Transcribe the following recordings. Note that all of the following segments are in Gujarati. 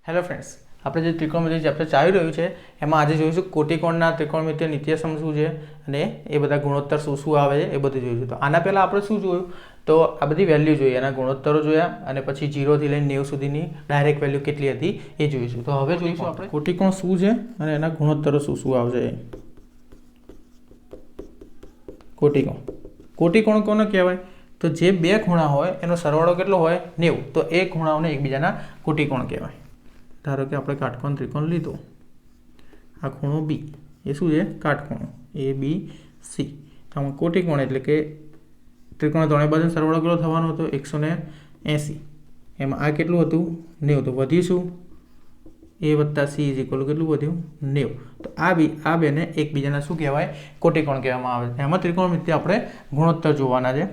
હેલો ફ્રેન્ડ્સ, આપણે જે ત્રિકોણમિતિ ચેપ્ટર ચાલી રહ્યું છે એમાં આજે જોઈશું કોટિકોણના ત્રિકોણમિતિય નિત્યસમ શું છે અને એ બધા ગુણોત્તર શું શું આવે છે એ બધું જોઈશું. તો આના પહેલાં આપણે શું જોયું, તો આ બધી વેલ્યુ જોઈએ, એના ગુણોત્તરો જોયા અને પછી 0 થી લઈને 90 સુધીની ડાયરેક્ટ વેલ્યુ કેટલી હતી એ જોઈશું. તો હવે જોઈશું આપણે કોટિકોણ શું છે અને એના ગુણોત્તરો શું શું આવશે. કોટિકોણ કોટિકોણ કોને કહેવાય? તો જે બે ખૂણા હોય એનો સરવાળો કેટલો હોય? 90. તો એ ખૂણાઓને એકબીજાના કોટિકોણ કહેવાય. ધારો કે આપણે કાટકોણ ત્રિકોણ લીધો, આ ખૂણો બી એ શું છે? કાટખૂણો એ બી સી. તો આમાં કોટિકોણ એટલે કે ત્રિકોણ ત્રણેય બાજુનો સરવાળો કેટલો થવાનો હતો? 180. એમાં આ કેટલું હતું? 90. તો વધ્યું શું? એ વત્તા સી ઇઝ ઇક્વલ કેટલું વધ્યું? 90. તો આ બેને એકબીજાના શું કહેવાય? કોટિકોણ કહેવામાં આવે છે. એમાં ત્રિકોણમિતિ આપણે ગુણોત્તર જોવાના છે.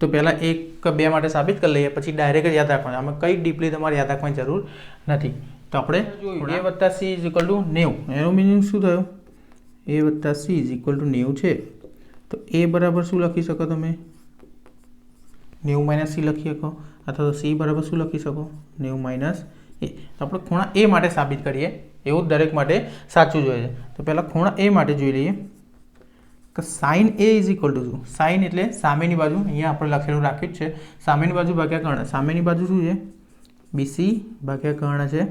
તો પહેલાં 1 2 માટે સાબિત કરી લઈએ, પછી ડાયરેક્ટ જ યાદ રાખવાનું. આમાં કંઈ ડીપલી તમારે યાદ રાખવાની જરૂર નથી. તો આપણે જોયું એ વત્તા સી ઇઝ ઇક્વલ ટુ 90. એનો મિનિંગ શું થયો? એ વત્તા સી ઇઝ ઇક્વલ ટુ 90 છે. તો એ બરાબર શું લખી શકો તમે? 90 માઇનસ સી લખી શકો, અથવા તો સી બરાબર શું લખી શકો? 90 માઇનસ એ. તો આપણે ખૂણા એ માટે સાબિત કરીએ, એવું દરેક માટે સાચું જોઈએ છે. તો પહેલાં ખૂણા એ માટે જોઈ લઈએ કે sign A is equal two શું? સાઇન એટલે સામેની બાજુ, અહીંયા આપણે લખેલું રાખ્યું જ છે, સામેની બાજુ ભાગ્યા કર્ણ. સામેની બાજુ શું છે? બીસી ભાગ્યા કર્ણ છે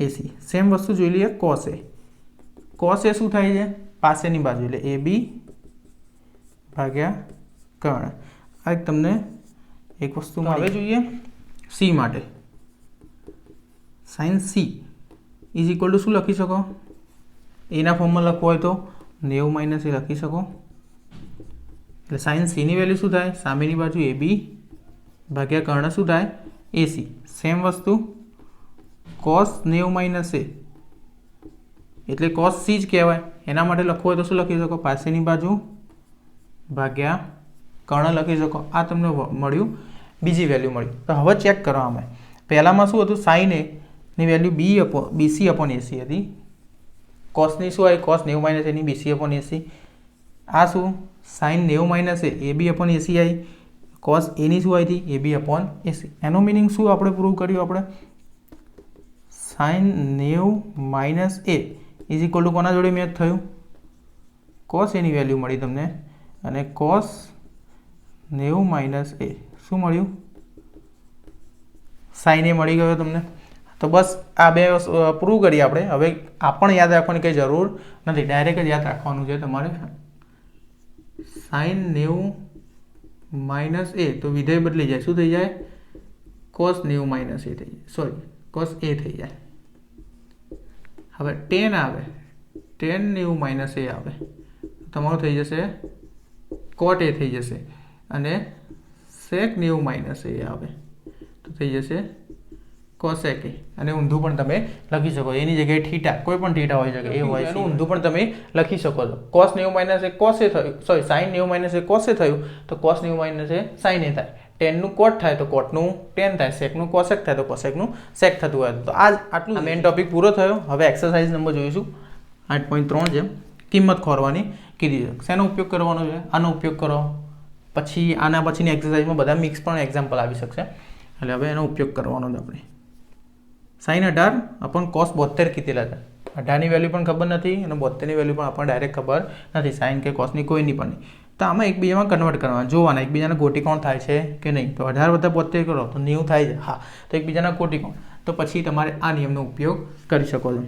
એસી. સેમ વસ્તુ જોઈ લઈએ કોસ એ. કોસ એ શું થાય છે? પાસેની બાજુ એટલે એ બી ભાગ્યા કર્ણ. આ એક તમને એક વસ્તુ હવે જોઈએ સી માટે. Sign she is equal two શું લખી શકો? એના ફોર્મમાં લખવું હોય તો 90 માઇનસ એ લખી શકો. એટલે સાઇન સીની વેલ્યુ શું થાય? સામેની બાજુ એ બી ભાગ્યા કર્ણ શું થાય? એસી. સેમ વસ્તુ કોસ 90 માઇનસ એ એટલે કોસ સી જ કહેવાય. એના માટે લખવું હોય તો શું લખી શકો? પાસેની બાજુ ભાગ્યા કર્ણ લખી શકો. આ તમને મળ્યું, બીજી વેલ્યુ મળી. તો હવે ચેક કરો. અમે પહેલાંમાં શું હતું? સાઇન એની વેલ્યુ બીસી અપોન એસી હતી. કોસની શું આવી? કોસ 90 માઇનસ એની બીસી અપોન એસી. આ શું? Sine 90 minus A B upon AC આવી. કોસ એની શું આવી હતી? A B upon AC. એનો મિનિંગ શું આપણે પ્રૂવ કર્યું? આપણે sine 90 minus A is equal to કોના જોડે મેચ થયું? કોસ એની વેલ્યુ મળી તમને, અને કોસ 90 માઇનસ એ શું મળ્યું? સાઇન એ મળી ગયો તમને. તો બસ આ બે પ્રૂવ કરી આપણે. હવે આ પણ યાદ રાખવાની કંઈ જરૂર નથી, ડાયરેક્ટ જ યાદ રાખવાનું છે તમારે. સાઇન 90 માઇનસ એ તો વિધેય બદલી જાય, શું થઈ જાય? કોસ 90 માઇનસ એ થઈ જાય, સોરી કોસ એ થઈ જાય. હવે ટેન આવે, ટેન 90 માઇનસ એ આવે, તમારું થઈ જશે કોટ એ થઈ જશે, અને સેક 90 માઇનસ એ આવે તો થઈ જશે કોસેક એ. અને ઊંધું પણ તમે લખી શકો, એની જગ્યાએ થીટા, કોઈ પણ થીટા હોઈ શકે, એ હોય એનું ઊંધું પણ તમે લખી શકો છો. કોસ 90 માઇનસ એ કોસે થયું, સોરી સાઇન 90 માઇનસ એ કોસે થયું, તો કોસ 90 માઇનસ એ સાઇન એ થાય. ટેનનું કોટ થાય તો કોટનું ટેન થાય, સેકનું કોસેક થાય તો કોસેકનું સેક થતું હોય. તો આ આટલું મેઇન ટોપિક પૂરો થયો. હવે એક્સરસાઇઝ નંબર જોઈશું 8.3 છે, કિંમત ખોરવાની કીધી છે. શેનો ઉપયોગ કરવાનો છે? આનો ઉપયોગ કરો. પછી આના પછીની એક્સરસાઇઝમાં બધા મિક્સ પણ એક્ઝામ્પલ આવી શકશે, એટલે હવે એનો ઉપયોગ કરવાનો છે આપણે. સાઇન 18 અપોન કોસ 72 કીધેલા છે. 18ની વેલ્યુ પણ ખબર નથી અને 72ની વેલ્યુ પણ આપણને ડાયરેક્ટ ખબર નથી, સાઇન કે કોસની કોઈની પણ નહીં. તો આમાં એકબીજામાં કન્વર્ટ કરવાના, જોવાના એકબીજાના કોટિકોણ થાય છે કે નહીં. તો 18 વત્તા 72 કરો તો 90 થાય છે, હા. તો એકબીજાના કોટિકોણ, તો પછી તમારે આ નિયમનો ઉપયોગ કરી શકો છો.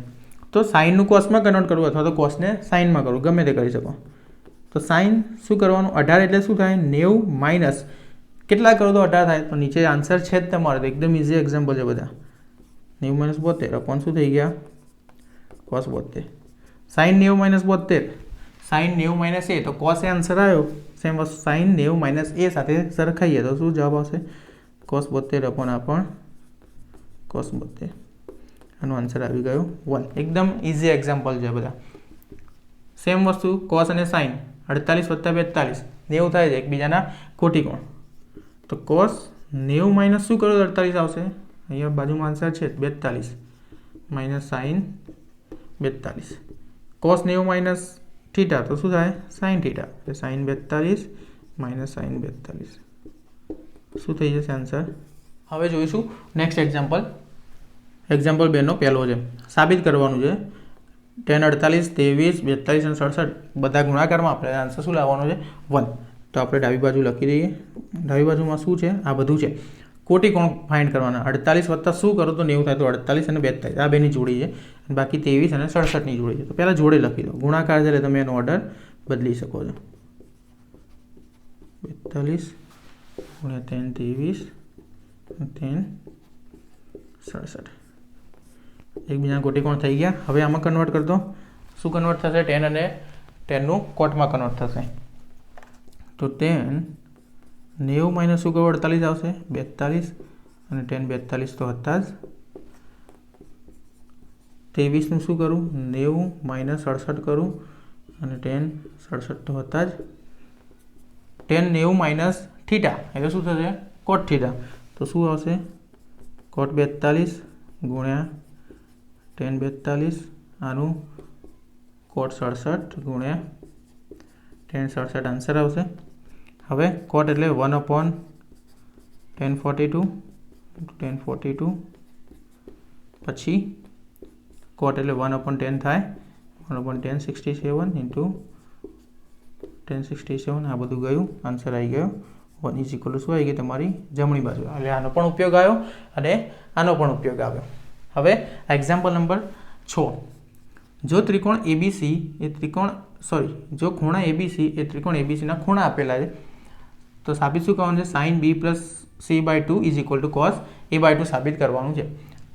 તો સાઇનનું કોસમાં કન્વર્ટ કરવું અથવા તો કોસને સાઇનમાં કરવું, ગમે તે કરી શકો. તો સાઇન શું કરવાનું? 18 એટલે શું થાય? 90 માઇનસ કેટલા કરો તો 18 થાય? તો નીચે આન્સર છે જ તમારે, તો એકદમ ઇઝી એક્ઝામ્પલ છે બધા. 90 માઇનસ 72 અપોન શું થઈ ગયા? Cos 72. Sine 90 minus 72, sine 90 minus A તો કોસ એ આન્સર આવ્યો. સેમ વસ્તુ સાઇન 90 માઇનસ એ સાથે સરખાઈએ તો શું જવાબ આવશે? કોસ 72 અપોન આ પણ કોસ 72. આનો આન્સર આવી ગયો 1. એકદમ ઇઝી એક્ઝામ્પલ છે બધા. સેમ વસ્તુ કોસ અને સાઇન 48 વત્તા 42 90 થાય છે, એકબીજાના કોટિકોણ. તો કોસ 90 માઇનસ શું કરો તો 48 આવશે? અહીંયા બાજુમાં આન્સર છે 42 minus sign 42. Cos 90 minus theta તો શું થાય? સાઇન થીટા, એટલે સાઇન 42 માઇનસ સાઇન 42 શું થઈ જશે આન્સર? હવે જોઈશું નેક્સ્ટ એક્ઝામ્પલ. એક્ઝામ્પલ 2નો પહેલો છે, સાબિત કરવાનું છે 10, 48, 23, 42 અને 67 બધા ગુણાકારમાં આપણે આન્સર શું લાવવાનો છે 1. તો આપણે ડાબી બાજુ લખી દઈએ. ડાબી બાજુમાં શું છે? આ બધું છે. કોટી કોણ ફાઇન્ડ કરવાના. 48 વત્તા શું કરો તો 90 થાય, તો 48 અને 42 આ બેની જોડી છે, બાકી 23 અને 67ની જોડી છે. તો પહેલાં જોડે લખી દો. ગુણાકાર છે એટલે તમે એનો ઓર્ડર બદલી શકો છો. 42 ગુણ્યા 10 23 10 67 એકબીજાના કોટી કોણ થઈ ગયા. હવે આમાં કન્વર્ટ કરતો શું કન્વર્ટ થશે? 10 અને 10નું કોટમાં કન્વર્ટ થશે. તો 10 90 માઇનસ શું કરો? 48 આવશે, 42 અને 10 42 તો હતા જ. 23નું શું કરું? 90 માઇનસ 67 કરું અને 10 67 તો હતા જ. 10 90 માઇનસ થીટા એટલે શું થશે? કોટ થીટા. તો શું આવશે? કોટ 42 ગુણ્યા 10 42 આનું કોટ 67 ગુણ્યા 10 67 આન્સર આવશે. હવે કોટ એટલે 1/1042 1042 પછી કોટ એટલે 1/10 થાય 1/10 67 ઇન્ટુ 1067 આ બધું ગયું, આન્સર આવી ગયો 1 ઇઝ ઇક્વલ ટુ શું આવી ગઈ તમારી જમણી બાજુ. એટલે આનો પણ ઉપયોગ આવ્યો અને આનો પણ ઉપયોગ આવ્યો. હવે એક્ઝામ્પલ નંબર 6, જો ત્રિકોણ એબીસી એ જો ખૂણા એબીસી એ ત્રિકોણ એબીસીના ખૂણા આપેલા છે તો સાબિત શું કરવાનું છે? Sine B plus c/2 is equal to cos a/2 સાબિત કરવાનું છે.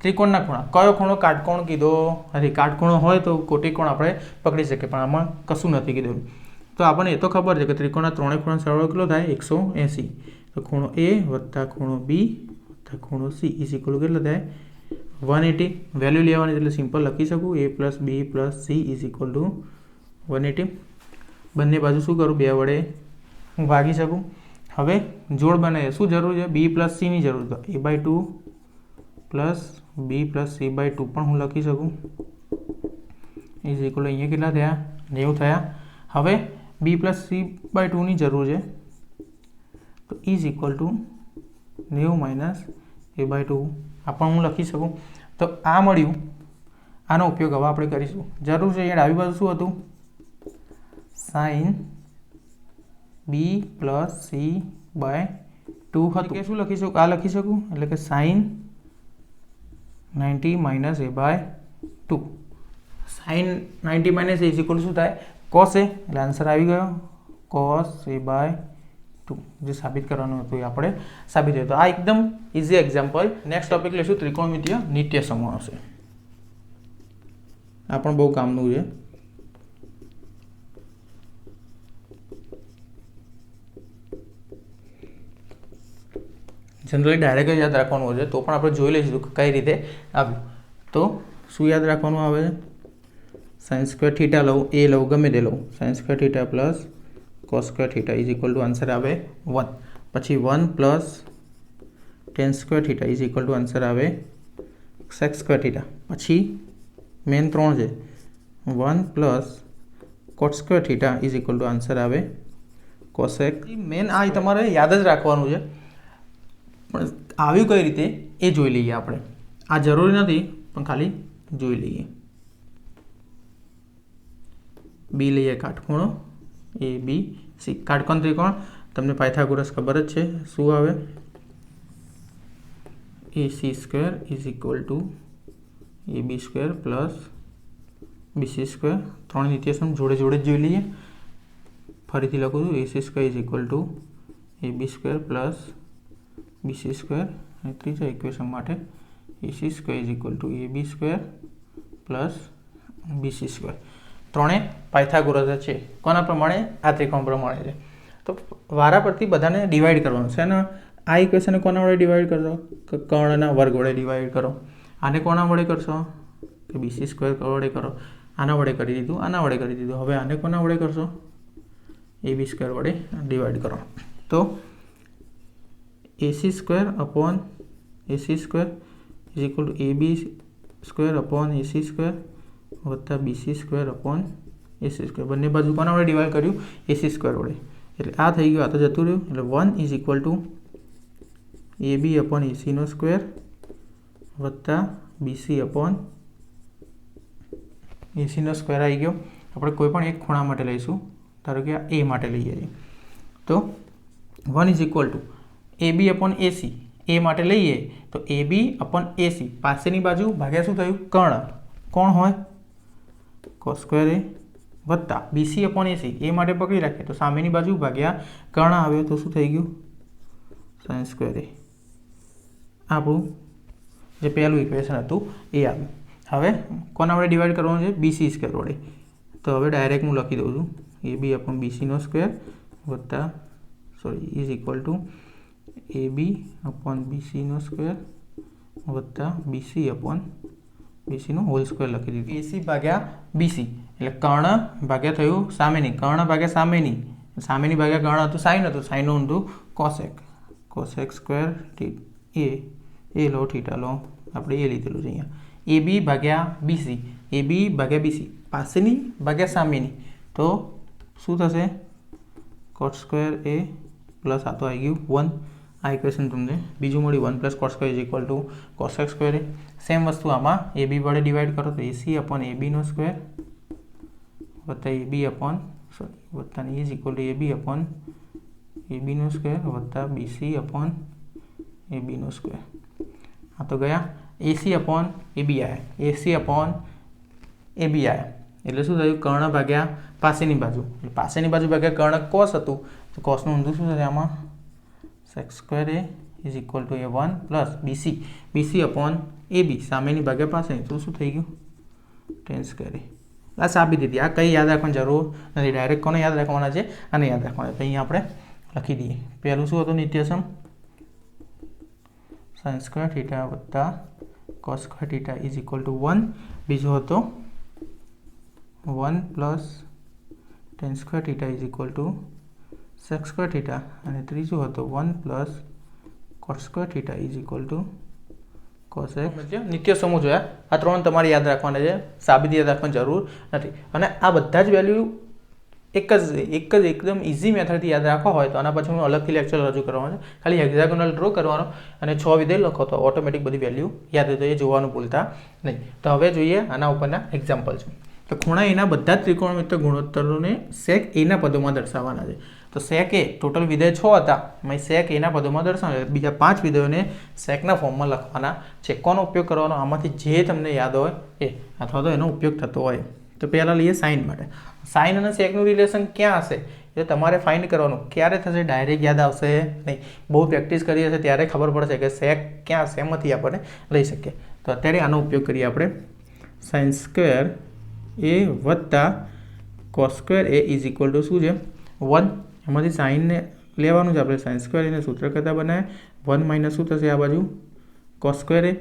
ત્રિકોણના ખૂણા, કયો ખૂણો? કાટકોણ કીધો નથી. કાટકોણો હોય તો કોટીકોણ આપણે પકડી શકીએ, પણ આમાં કશું નથી કીધું. તો આપણને એ તો ખબર છે કે ત્રિકોણના ત્રણેય ખૂણા સરવાળો કેટલો થાય? 180. તો ખૂણો a વત્તા ખૂણો b વત્તા ખૂણો c ઇઝ ઇક્વલ ટુ કેટલો થાય? 180. વેલ્યુ લેવાની એટલે સિમ્પલ લખી શકું a plus b plus c is equal two 180. બંને બાજુ શું કરું? 2 વડે હું ભાગી શકું. હવે જોડ બનાવીએ. શું જરૂર છે? b પ્લસ cની જરૂર. તો a/2 plus b plus c/2 પણ હું લખી શકું ઇઝ ઇક્વલ ટુ અહીંયા કેટલા થયા? 90 થયા. હવે b પ્લસ c/2ની જરૂર છે તો is equal two 90 minus a/2 આ પણ હું લખી શકું. તો આ મળ્યું. આનો ઉપયોગ હવે આપણે કરીશું. જરૂર છે અહીંયા ડાબી બાજુ શું હતું? સાઇન બી પ્લસ c/2 હતું. કે શું લખી શકું? આ લખી શકું એટલે કે sine 90 minus a/2. Sine 90 minus a is equal શું થાય? Cos A. એટલે આન્સર આવી ગયો કોસ a/2. જે સાબિત કરવાનું હતું એ આપણે સાબિત થયું. તો આ એકદમ ઇઝી એક્ઝામ્પલ. નેક્સ્ટ ટોપિક લઈશું ત્રિકોણમિતીય નિત્ય સમૂહ હશે. આ પણ બહુ કામનું છે. જનરલી ડાયરેક્ટ યાદ રાખવાનું હોય છે, તો પણ આપણે જોઈ લઈશું કે કઈ રીતે આવ્યું. તો શું યાદ રાખવાનું આવે છે? સાઇન સ્ક્વેર થીટા લઉં, એ લઉં, ગમે તે લઉં, sign square theta plus cos square theta is equal to answer આવે 1. પછી 1 plus tan square theta is equal to answer આવે સેક સ્ક્વેર થીટા. પછી મેન 3 છે 1 plus cot square theta is equal to answer આવે કોસેક. મેન આ તમારે યાદ જ રાખવાનું છે, પણ આવ્યું કઈ રીતે એ જોઈ લઈએ આપણે. આ જરૂરી નથી પણ ખાલી જોઈ લઈએ. બી લઈએ કાટખૂણો ABC. કાટકોણ ત્રિકોણ તમને પાયથાગોરસ ખબર જ છે. શું આવે? AC square is equal to AB square plus BC square. 3 નિત્ય સમૂહ જોડે જોડે જ જોઈ લઈએ. ફરીથી લખું છું AC square is equal to AB square plus BC square. અને ત્રીજા ઇક્વેશન માટે AC square is equal to AB square plus BC square. ત્રણે પાયથાગોરસ છે. કોના પ્રમાણે? આ ત્રિકોણ પ્રમાણે છે. તો વારા પરથી બધાને ડિવાઈડ કરવાનું છે ને. આ ઇક્વેશનને કોના વડે ડિવાઈડ કરશો? કર્ણના વર્ગ વડે ડિવાઈડ કરો. આને કોના વડે કરશો? કે BC સ્ક્વેર વડે કરો. આના વડે કરી દીધું, આના વડે કરી દીધું. હવે આને કોના વડે કરશો? AB સ્ક્વેર વડે ડિવાઈડ કરો. તો AC square upon AC square is equal to AB square upon AC square વત્તા BC square upon AC square. બંને બાજુ કોના વડે ડિવાઈડ કર્યું? AC સ્ક્વેર વડે. એટલે આ થઈ ગયું, આ તો જતું રહ્યું. એટલે 1 is equal to AB upon AC નો સ્ક્વેર વત્તા બીસી અપોન એસીનો સ્ક્વેર આવી ગયો. આપણે કોઈ પણ એક ખૂણા માટે લઈશું, ધારો કે આ એ માટે લઈએ છીએ, તો 1 is equal to A B upon A C. એ માટે લઈએ તો એ બી અપોન એસી, પાસેની બાજુ ભાગ્યા શું થયું, કર્ણ. કોણ હોય, કોસ સ્ક્વેર એ, વત્તા બીસી અપોન એસી. એ માટે પકડી રાખીએ તો સામેની બાજુ ભાગ્યા કર્ણ આવ્યો તો શું થઈ ગયું, સાઇન સ્ક્વેર એ. આપણું જે પહેલું ઇક્વેશન હતું એ આવ્યું. હવે કોના વડે ડિવાઈડ કરવાનું છે, બીસી સ્ક્વેર વડે. તો હવે ડાયરેક્ટ હું લખી દઉં છું, એ બી અપોન બીસીનો સ્ક્વેર વત્તા is equal to A B upon બીસીનો સ્ક્વેર વત્તા બીસી અપોન બીસીનો હોલ સ્ક્વેર લખી દીધું. એસી ભાગ્યા બીસી એટલે કર્ણ ભાગ્યા થયું સામેની, કર્ણ ભાગ્યા સામેની, સામેની ભાગ્યા કર્ણ હતું સાઇન હતું, સાઇનનું ઊંધું કોસેક, કોસેક સ્ક્વેર એ લો થીટા લો, આપણે એ લીધેલું છે અહીંયા. એ બી ભાગ્યા બીસી, એ બી ભાગ્યા બીસી, પાસેની ભાગ્યા સામેની, તો શું થશે, કોટ સ્ક્વેર એ પ્લસ આ તો આવી ગયું 1. આ ઇક્વેશન તમને બીજું મળ્યું, 1 plus cot square is equal to cosec square A. Same વસ્તુ આમાં એ બી વડે ડિવાઈડ કરો તો એસી અપોન એ બીનો સ્ક્વેર વત્તા એ બી અપોન વત્તા is equal to A B upon A બીનો સ્ક્વેર વત્તા બીસી અપોન એ બીનો સ્ક્વેર. આ તો ગયા એસી અપોન એ બી આવ્યા, એસી અપોન એ બી આવ્યા એટલે શું થયું, કર્ણ ભાગ્યા પાસેની બાજુ, એટલે પાસેની બાજુ ભાગ્યા કર્ણ કોસ હતું, તો કોસનું ઊંધું શું થશે આમાં, sec square A is equal to A 1 plus B C, B C upon A B, સામેની ભાગ્યા પાસેની, તો શું થઈ ગયું, ટેન સ્ક્વેર એ. આ સાબિત દીધી. આ કંઈ યાદ રાખવાની જરૂર નથી, ડાયરેક્ટ કોને યાદ રાખવાના છે, આને યાદ રાખવાના. તો અહીંયા આપણે લખી દઈએ. પહેલું શું હતું, નિત્યસમ સાઇન સ્ક્વેર થીટા વત્તા cos square theta is equal to 1. બીજો હતો 1 plus tan square theta is equal to sec square theta, અને ત્રીજું હતું 1 plus cot square theta is equal to cosec. નિત્ય સમૂહ જોયા, આ ત્રણ તમારે યાદ રાખવાના છે, સાબિત યાદ રાખવાની જરૂર નથી. અને આ બધા જ વેલ્યુ એક જ એકદમ ઇઝી મેથડથી યાદ રાખવા હોય તો આના પછી હું અલગથી લેક્ચર રજૂ કરવાનો છે. ખાલી હેક્ઝાગોનલ ડ્રો કરવાનો અને 6 વિધેય લખો તો ઓટોમેટિક બધી વેલ્યુ યાદ હોય, તો એ જોવાનું ભૂલતા નહીં. તો હવે જોઈએ આના ઉપરના એક્ઝામ્પલ છે. તો ખૂણા એના બધા જ ત્રિકોણમિતિય ગુણોત્તરોને સેક એના પદોમાં દર્શાવવાના છે. તો સેક એ ટોટલ વિધેય 6 હતા, મેં સેક એના પદોમાં દર્શાવ્યા, બીજા 5 વિધેયોને સેકના ફોર્મમાં લખવાના છે. કોનો ઉપયોગ કરવાનો, આમાંથી જે તમને યાદ હોય એ, અથવા તો એનો ઉપયોગ થતો હોય. તો પહેલાં લઈએ સાઇન માટે. સાઇન અને સેકનું રિલેશન ક્યાં હશે એ તમારે ફાઇન્ડ કરવાનું. ક્યારે થશે, ડાયરેક્ટ યાદ આવશે નહીં, બહુ પ્રેક્ટિસ કરી હશે ત્યારે ખબર પડશે કે સેક ક્યાં હશે, એમાંથી આપણે લઈ શકીએ. તો અત્યારે આનો ઉપયોગ કરીએ આપણે. સાઇન સ્ક્વેર એ વત્તા cos square A is equal two શું છે, 1. એમાંથી સાઇનને લેવાનું છે આપણે, સાઇન સ્ક્વેર એને સૂત્ર કરતાં બનાવે 1 માઇનસ શું થશે આ બાજુ, cos square A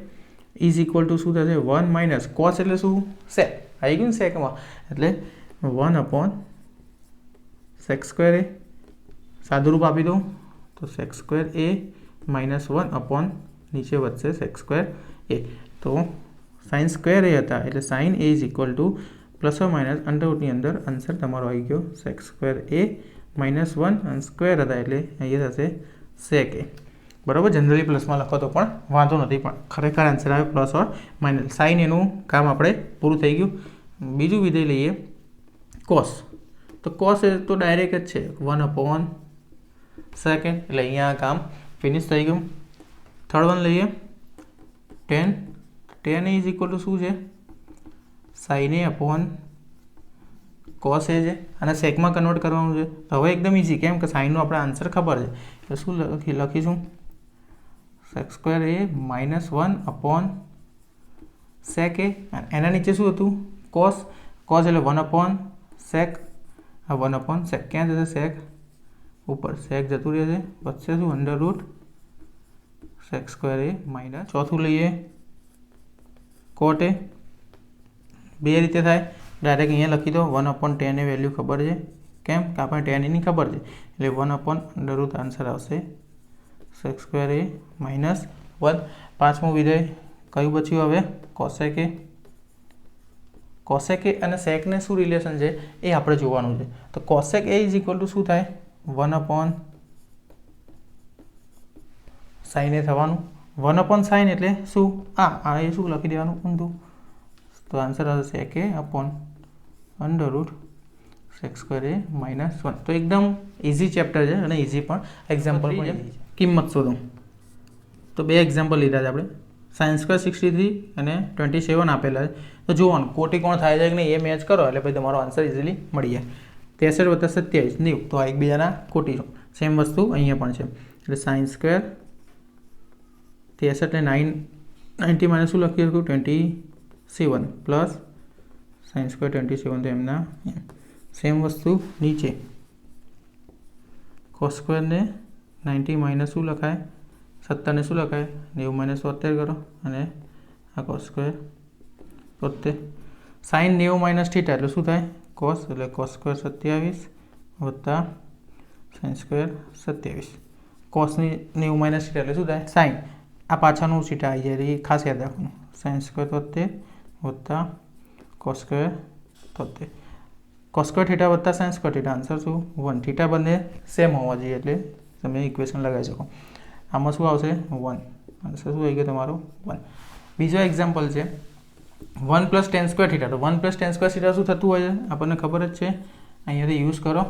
is equal two શું થશે, 1 માઇનસ કોસ એટલે શું, સેક. આવી ગયું ને સેકમાં, એટલે 1 અપોન સેક સ્ક્વેર એ. સાદું રૂપ આપી દઉં તો સેક સ્ક્વેર એ માઇનસ 1 અપોન નીચે વધશે સેક સ્ક્વેર એ. તો સાઇન સ્ક્વેર એ હતા એટલે sine A is equal to plus or minus અંડરરૂટની અંદર આન્સર તમારો આવી ગયો સેક સ્ક્વેર એ માઇનસ 1 અને સ્ક્વેર હતા એટલે અહીંયા થશે સેક એ. બરાબર, જનરલી પ્લસમાં લખો તો પણ વાંધો નથી, પણ ખરેખર આન્સર આવે પ્લસ ઓર માઇનસ. સાઇન એનું કામ આપણે પૂરું થઈ ગયું. બીજું વિધેય લઈએ કોસ. તો કોસ એ તો ડાયરેક્ટ જ છે 1 અપોન સેકન્ડ, એટલે અહીંયા કામ ફિનિશ થઈ ગયું. થર્ડ વન લઈએ ten. Ten is equal two શું છે, સાઇન એ અપોન કોસ એ છે, અને સેકમાં કન્વર્ટ કરવાનું છે. હવે એકદમ ઇઝી, કેમ કે સાઇનનો આપણે આન્સર ખબર છે, એટલે શું લખીશું, સેક સ્ક્વેર એ માઇનસ 1 અપોન સેક એ. એના નીચે શું હતું, કોસ. કોસ એટલે 1 અપોન સેક, આ 1 અપોન સેક ક્યાં જશે, સેક ઉપર, સેક જતું રહેશે, વધશે શું, અંડર રૂટ સેક સ્ક્વેર એ માઇનસ. ચોથું લઈએ કોટ એ. બે રીતે થાય, ડાયરેક્ટ અહીંયા લખી દો 1 અપોન 10 એ વેલ્યુ ખબર છે, કેમ કે આપણે 10 એની ખબર છે, એટલે 1 અપોન અંડર રૂટ આન્સર આવશે સેક સ્ક્વેર એ માઇનસ 1. પાંચમું વિધેય કયું બચ્યું હવે, કોસેક એ. કોસેક એ અને સેકને શું રિલેશન છે એ આપણે જોવાનું છે. તો cosec A is equal two શું થાય, 1 અપોન સાઇન એ થવાનું, 1/sin એટલે શું? એ શું લખી દેવાનું ઊંધું, તો આન્સર આવશે sec a upon √sec² -1. તો એકદમ ઇઝી ચેપ્ટર છે અને ઇઝી પણ એક્ઝામ્પલ પણ કિંમત શોધો. તો 2 એક્ઝામ્પલ લીધા છે આપણે, sin² 63 અને 27 આપેલા છે. તો જોવાનું કોટી કોણ થાય છે કે નહીં એ મેચ કરો એટલે પછી તમારો આન્સર ઇઝીલી મળી જાય. 63 + 27 90, તો આ એકબીજાના કોટી છે. સેમ વસ્તુ અહીંયા પણ છે, એટલે sin² 63 એટલે 90 માઇનસ શું લખી શકું 27 પ્લસ sin² 27, તો એમના સેમ વસ્તુ નીચે cos² ને 90 માઇનસ શું લખાય 70 ને શું લખાય 90 માઇનસ 73 કરો, અને આ cos² 73 sin 90 માઇનસ θ એટલે શું થાય cos, એટલે cos² 27 વત્તા sin² 27. cos ની 90 માઇનસ θ એટલે શું થાય sin, આ પાછળનું θ આવી જાય એ ખાસ યાદ રાખવાનું, sin² 73 વત્તા cos² 73. cos² θ વત્તા sin² θ, આન્સર શું 1. θ બંને સેમ હોવા જોઈએ એટલે તમે ઇક્વેશન લગાવી શકો. આમાં શું આવશે 1, આન્સર શું આવી ગયો તમારો 1. બીજો એક્ઝામ્પલ છે 1 + tan² θ. તો 1 + tan² θ શું થતું હોય છે આપણને ખબર જ છે, અહીંયાથી યુઝ કરો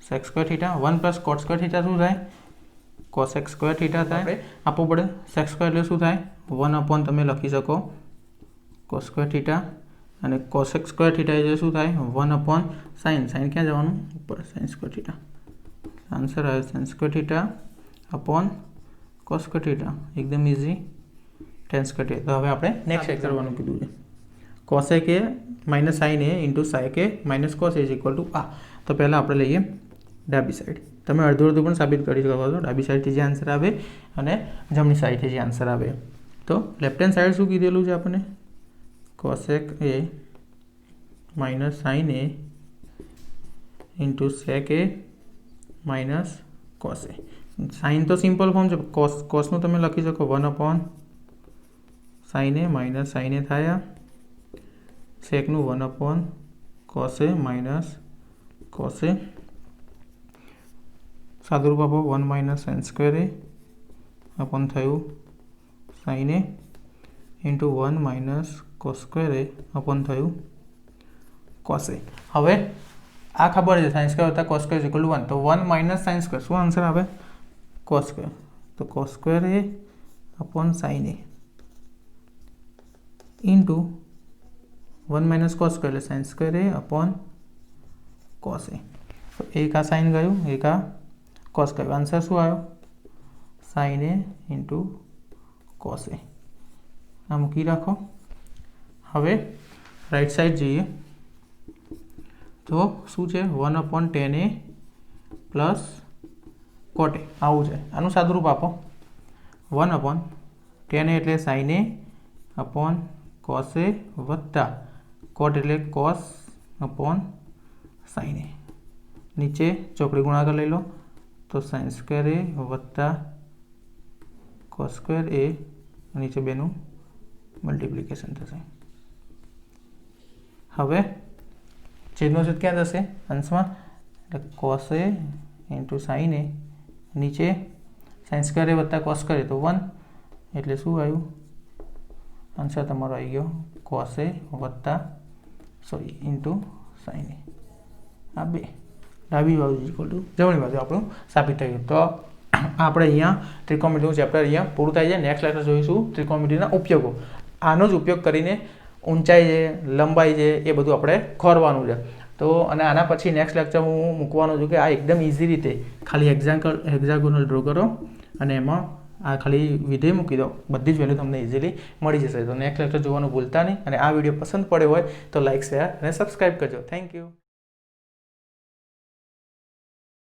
sec² θ. 1 + cot² θ શું થાય cosec² θ થાય, આપવું પડે sec² એટલે શું થાય 1/ તમે લખી શકો cos² θ, અને cosec² θ એટલે શું થાય 1/sin. sin ક્યાં જવાનું ઉપર, sin² θ. આન્સર આવે sin² θ upon cos² θ, એકદમ ઇઝી tan² θ. તો હવે આપણે નેક્સ્ટ એક કરવાનું કીધું છે, cosec a - sin a * sec a - cos a = આ. તો પહેલાં આપણે લઈએ ડાબી સાઈડ. તમે અડધું પણ સાબિત કરી શકો છો, ડાબી સાઈડથી જે આન્સર આવે અને જમણી સાઈડથી જે આન્સર આવે. તો લેફ્ટ હેન્ડ સાઈડ શું કીધેલું છે આપણને cosec a - sin a * sec a - cos a. Sign તો સિમ્પલ ફોર્મ છે, કોસનું તમે લખી શકો 1/sin a - sin a થાય, સેકનું 1/cos a - cos a, સાદું રૂપ આપો 1 - sin² a upon થયું sin a into 1 - cos² a upon થયું cos a. હવે આ ખબર છે sin² વત્તા cos² = 1, તો 1 - sin², શું આન્સર આવે cos². તો cos² a upon sin a into 1 - cos² એટલે sin² a upon cos a. તો એક આ સાઇન ગયું, એક આ cos ગયું, આન્સર શું આવ્યો sin a into cos a. આ મૂકી રાખો. હવે રાઈટ સાઈડ જઈએ તો શું છે 1/tan a plus cot a, આવું છે. આનું સાદુરૂપ આપો 1/tan a એટલે sin a upon cos a વત્તા cot એટલે cos upon sin a. નીચે ચોકડી ગુણાકાર લઈ લો તો sin² a વત્તા cos² a, નીચે બેનું મલ્ટિપ્લિકેશન થશે. હવે છેદનો છેદ ક્યાં થશે અંશમાં, એટલે cos a into sin a, નીચે sin² a વત્તા cos² a તો 1, એટલે શું આવ્યું આન્સર તમારો આવી ગયો cos a વત્તા into sin a. આ 2 ડાબી બાજુ જમણી બાજુ આપણું સાબિત થયું. તો આપણે અહીંયા ત્રિકોણમિતિનું ચેપ્ટર અહીંયા પૂરું થાય છે. નેક્સ્ટ લેક્ચર જોઈશું ત્રિકોણમિતિના ઉપયોગો. આનો જ ઉપયોગ કરીને ઊંચાઈ છે, લંબાઈ છે, એ બધું આપણે ખોરવાનું છે. તો અને આના પછી નેક્સ્ટ લેક્ચર હું મૂકવાનો છું કે આ એકદમ ઇઝી રીતે ખાલી હેક્ઝાગોનલ ડ્રો કરો અને એમાં આ ખાલી વિધેય મૂકી દો, બધી જ વેલ્યુ તમને ઇઝીલી મળી જશે. તો નેક્સ્ટ લેક્ચર જોવાનું ભૂલતા નહીં, અને આ વિડીયો પસંદ પડ્યો હોય તો લાઇક, શેર અને સબસ્ક્રાઈબ કરજો. Thank you.